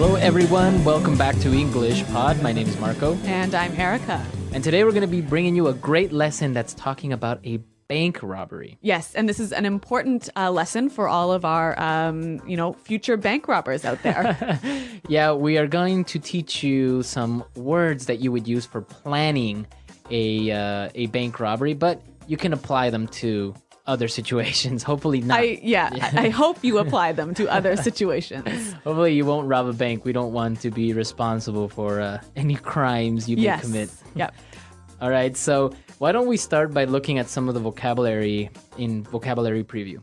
Hello everyone, welcome back to EnglishPod. My name is Marco. And I'm Erica. And today we're going to be bringing you a great lesson that's talking about a bank robbery. Yes, and this is an important lesson for all of our, future bank robbers out there. Yeah, we are going to teach you some words that you would use for planning a bank robbery, but you can apply them to other situations. Hopefully not. I hope you apply them to other situations. Hopefully you won't rob a bank. We don't want to be responsible for any crimes you may commit. Yep. All right, so why don't we start by looking at some of the vocabulary in Vocabulary Preview.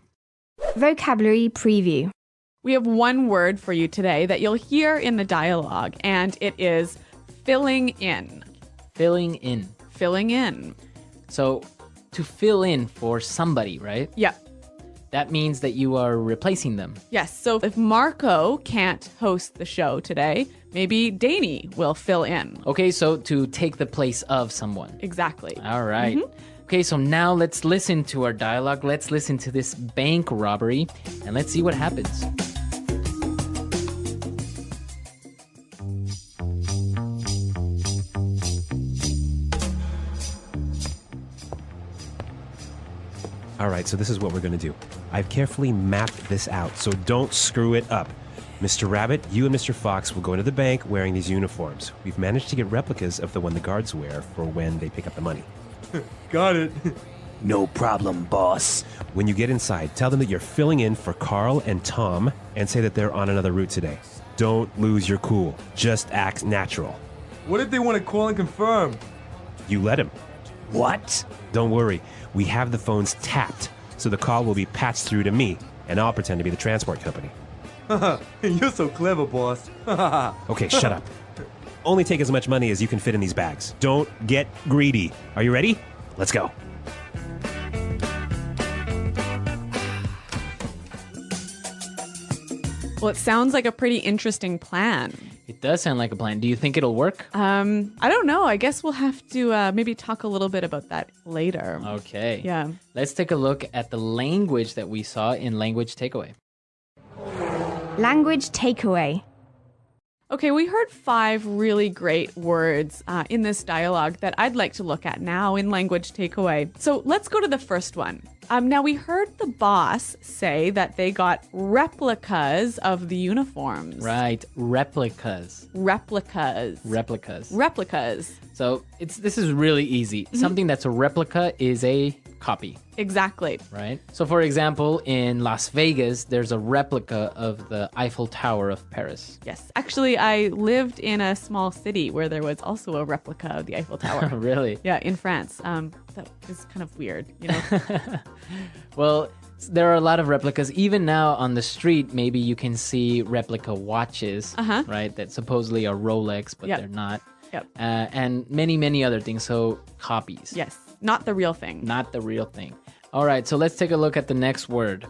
Vocabulary Preview. We have one word for you today that you'll hear in the dialogue, and it is filling in. Filling in. Filling in. So to fill in for somebody, right? Yep. That means that you are replacing them. Yes, so if Marco can't host the show today, maybe Danny will fill in. Okay, so to take the place of someone. Exactly. All right. Okay, so now let's listen to our dialogue. Let's listen to this bank robbery, and let's see what happens. All right, so this is what we're going to do. I've carefully mapped this out, so don't screw it up. Mr. Rabbit, you and Mr. Fox will go into the bank wearing these uniforms. We've managed to get replicas of the one the guards wear for when they pick up the money. Got it. No problem, boss. When you get inside, tell them that you're filling in for Carl and Tom and say that they're on another route today. Don't lose your cool. Just act natural. What if they want to call and confirm? You let him. What? Don't worry. We have the phones tapped, so the call will be patched through to me, and I'll pretend to be the transport company. You're so clever, boss. Okay, shut up. Only take as much money as you can fit in these bags. Don't get greedy. Are you ready? Let's go. Well, it sounds like a pretty interesting plan. It does sound like a plan. Do you think it'll work? I don't know. I guess we'll have to maybe talk a little bit about that later. Okay. Yeah. Let's take a look at the language that we saw in Language Takeaway. Language Takeaway. Okay, we heard 5 really great words in this dialogue that I'd like to look at now in Language Takeaway. So let's go to the first one. Now, we heard the boss say that they got replicas of the uniforms. Right, replicas. Replicas. Replicas. Replicas. So this is really easy. Something that's a replica is a copy. Exactly. Right? So for example, in Las Vegas, there's a replica of the Eiffel Tower of Paris. Yes. Actually, I lived in a small city where there was also a replica of the Eiffel Tower. Really? Yeah, in France. That is kind of weird, you know? Well, there are a lot of replicas. Even now on the street, maybe you can see replica watches, right? That supposedly are Rolex, but they're not. Yep. And many, many other things. So copies. Yes. Not the real thing. Not the real thing. All right, so let's take a look at the next word.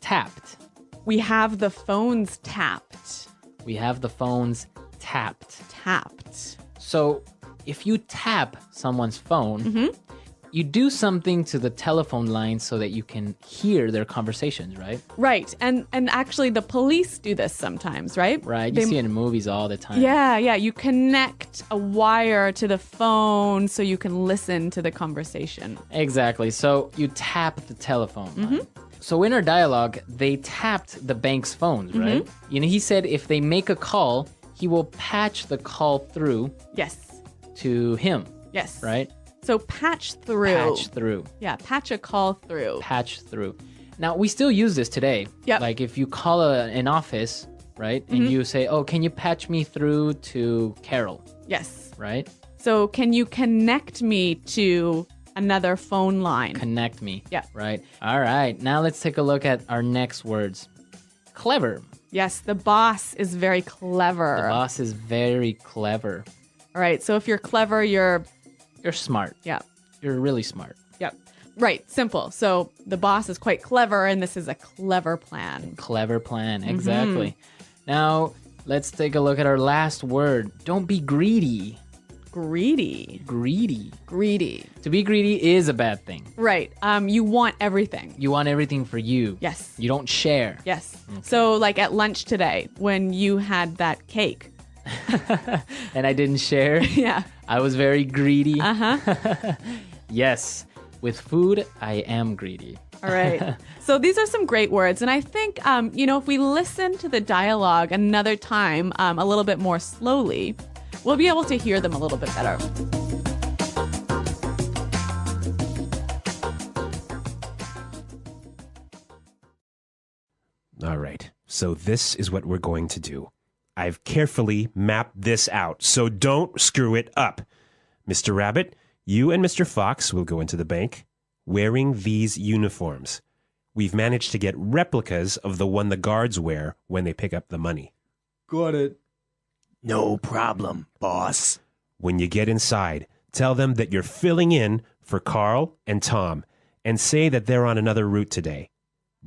Tapped. We have the phones tapped. We have the phones tapped. Tapped. So if you tap someone's phone, you do something to the telephone line so that you can hear their conversations, right? Right. And actually the police do this sometimes, right? Right. You see it in movies all the time. Yeah. You connect a wire to the phone so you can listen to the conversation. Exactly. So you tap the telephone line. So in our dialogue, they tapped the bank's phones, right? You know, he said if they make a call, he will patch the call through Yes. to him. Yes. Right? So patch through. Patch through. Yeah, patch a call through. Patch through. Now, we still use this today. Yep. Like if you call an office, right? And you say, oh, can you patch me through to Carol? Yes. Right? So can you connect me to another phone line? Connect me. Yeah. Right. All right. Now let's take a look at our next words. Clever. Yes, the boss is very clever. The boss is very clever. All right, so if you're clever, you're smart. Yeah. You're really smart. Yep. Right, simple. So the boss is quite clever, and this is a clever plan. Clever plan, exactly. Now, let's take a look at our last word. Don't be greedy. Greedy. Greedy. Greedy. To be greedy is a bad thing. Right. You want everything. You want everything for you. Yes. You don't share. Yes. So like at lunch today when you had that cake. And I didn't share. Yeah. I was very greedy. Uh-huh. Yes. With food, I am greedy. All right. So these are some great words. And I think, if we listen to the dialogue another time a little bit more slowly, we'll be able to hear them a little bit better. All right. So this is what we're going to do. I've carefully mapped this out, so don't screw it up. Mr. Rabbit, you and Mr. Fox will go into the bank wearing these uniforms. We've managed to get replicas of the one the guards wear when they pick up the money. Got it. No problem, boss. When you get inside, tell them that you're filling in for Carl and Tom and say that they're on another route today.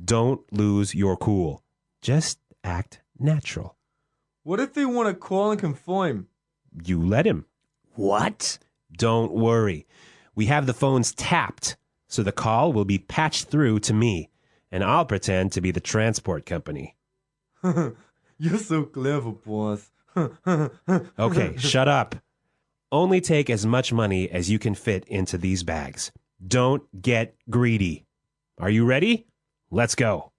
Don't lose your cool. Just act natural. What if they want to call and confirm? You let him. What? Don't worry. We have the phones tapped, so the call will be patched through to me, and I'll pretend to be the transport company. You're so clever, boss. Okay, shut up. Only take as much money as you can fit into these bags. Don't get greedy. Are you ready? Let's go.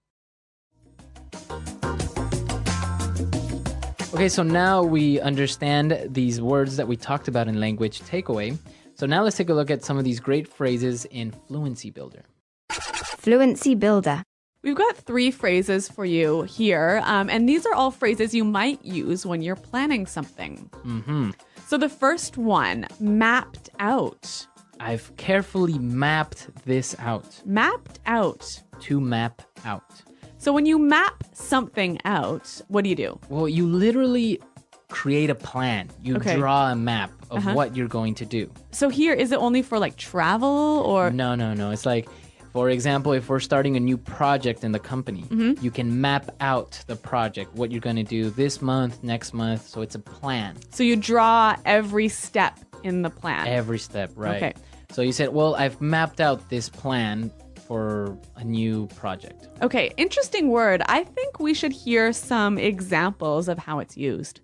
Okay, so now we understand these words that we talked about in language takeaway. So now let's take a look at some of these great phrases in Fluency Builder. Fluency Builder. We've got 3 phrases for you here, and these are all phrases you might use when you're planning something. Mm-hmm. So the first one, mapped out. I've carefully mapped this out. Mapped out. To map out. So when you map something out, what do? Well, you literally create a plan. You Okay. draw a map of what you're going to do. So here, is it only for like travel or? No. It's like, for example, if we're starting a new project in the company, you can map out the project, what you're going to do this month, next month. So it's a plan. So you draw every step in the plan. Every step, right? Okay. So you said, well, I've mapped out this plan for a new project. Okay, interesting word. I think we should hear some examples of how it's used.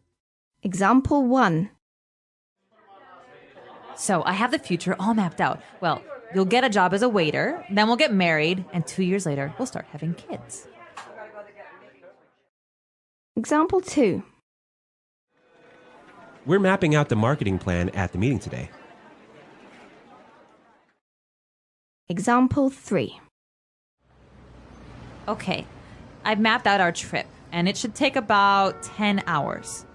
Example 1. So I have the future all mapped out. Well, you'll get a job as a waiter, then we'll get married, and 2 years later, we'll start having kids. Example 2. We're mapping out the marketing plan at the meeting today. Example 3. Okay, I've mapped out our trip, and it should take about 10 hours.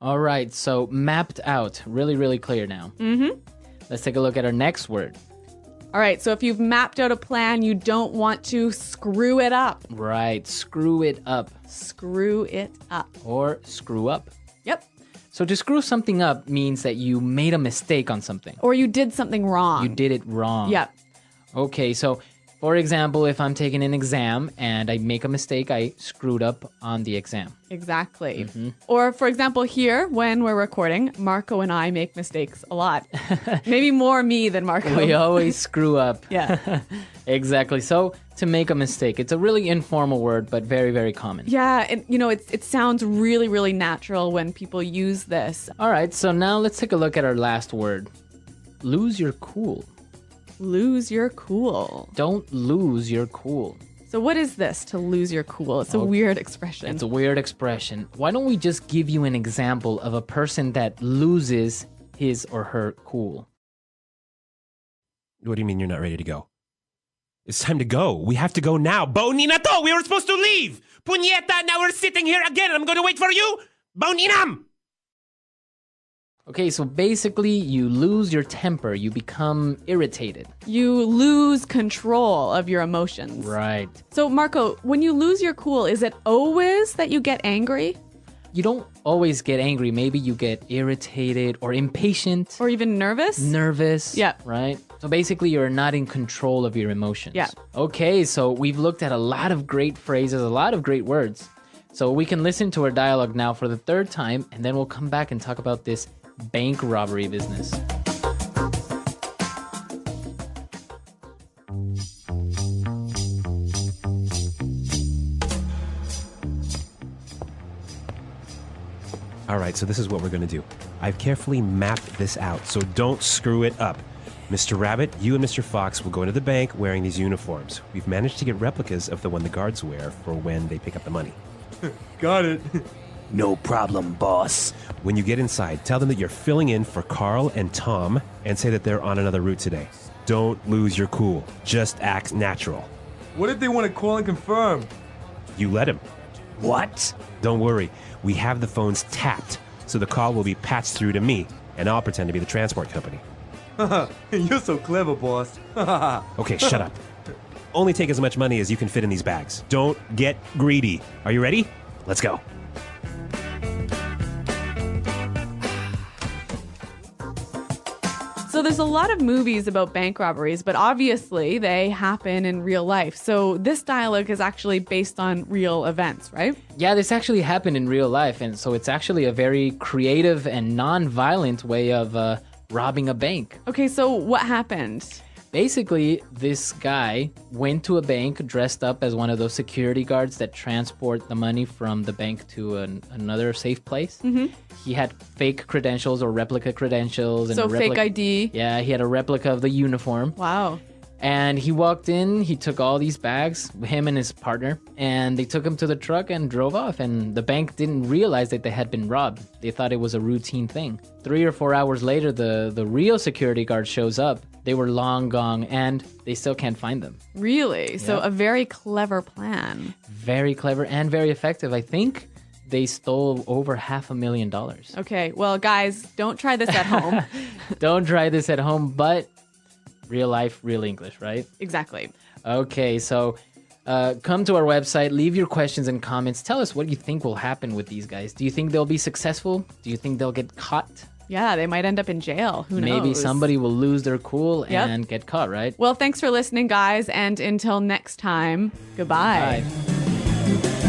All right, so mapped out. Really, really clear now. Mm-hmm. Let's take a look at our next word. All right, so if you've mapped out a plan, you don't want to screw it up. Right, screw it up. Screw it up. Or screw up. Yep. So to screw something up means that you made a mistake on something. Or you did something wrong. You did it wrong. Yep. Okay, so for example, if I'm taking an exam and I make a mistake, I screwed up on the exam. Exactly. Or for example, here, when we're recording, Marco and I make mistakes a lot. Maybe more me than Marco. We always screw up. Yeah. Exactly. So to make a mistake, it's a really informal word, but very, very common. Yeah, and it sounds really, really natural when people use this. All right, so now let's take a look at our last word. Lose your cool. Lose your cool. Don't lose your cool. So what is this, to lose your cool? It's a weird expression. It's a weird expression. Why don't we just give you an example of a person that loses his or her cool? What do you mean you're not ready to go? It's time to go. We have to go now. Bonina to! We were supposed to leave! Puñeta, now we're sitting here again and I'm going to wait for you! Boninam! Okay, so basically you lose your temper. You become irritated. You lose control of your emotions. Right. So Marco, when you lose your cool, is it always that you get angry? You don't always get angry. Maybe you get irritated or impatient. Or even nervous? Nervous. Yeah. Right? So basically, you're not in control of your emotions. Yeah. Okay, so we've looked at a lot of great phrases, a lot of great words. So we can listen to our dialogue now for the third time, and then we'll come back and talk about this bank robbery business. All right, so this is what we're going to do. I've carefully mapped this out, so don't screw it up. Mr. Rabbit, you and Mr. Fox will go into the bank wearing these uniforms. We've managed to get replicas of the one the guards wear for when they pick up the money. Got it. No problem, boss. When you get inside, tell them that you're filling in for Carl and Tom and say that they're on another route today. Don't lose your cool. Just act natural. What if they want to call and confirm? You let him. What? Don't worry. We have the phones tapped, so the call will be patched through to me, and I'll pretend to be the transport company. You're so clever, boss. Okay, shut up. Only take as much money as you can fit in these bags. Don't get greedy. Are you ready? Let's go. So there's a lot of movies about bank robberies, but obviously they happen in real life. So this dialogue is actually based on real events, right? Yeah, this actually happened in real life, and so it's actually a very creative and non-violent way of robbing a bank. Okay, so what happened? Basically, this guy went to a bank dressed up as one of those security guards that transport the money from the bank to another safe place. Mm-hmm. He had fake credentials or replica credentials. And So fake ID. Yeah, he had a replica of the uniform. Wow. And he walked in, he took all these bags, him and his partner, and they took him to the truck and drove off. And the bank didn't realize that they had been robbed. They thought it was a routine thing. 3 or 4 hours later, the real security guard shows up. They were long gone, and they still can't find them. Really? So Yep. a very clever plan. Very clever and very effective. I think they stole over $500,000. Okay, well, guys, don't try this at home. Don't try this at home, but real life, real English, right? Exactly. Okay, so come to our website, leave your questions and comments. Tell us what you think will happen with these guys. Do you think they'll be successful? Do you think they'll get caught? Yeah, they might end up in jail. Who knows? Maybe somebody will lose their cool Yep. and get caught, right? Well, thanks for listening, guys. And until next time, goodbye. Bye.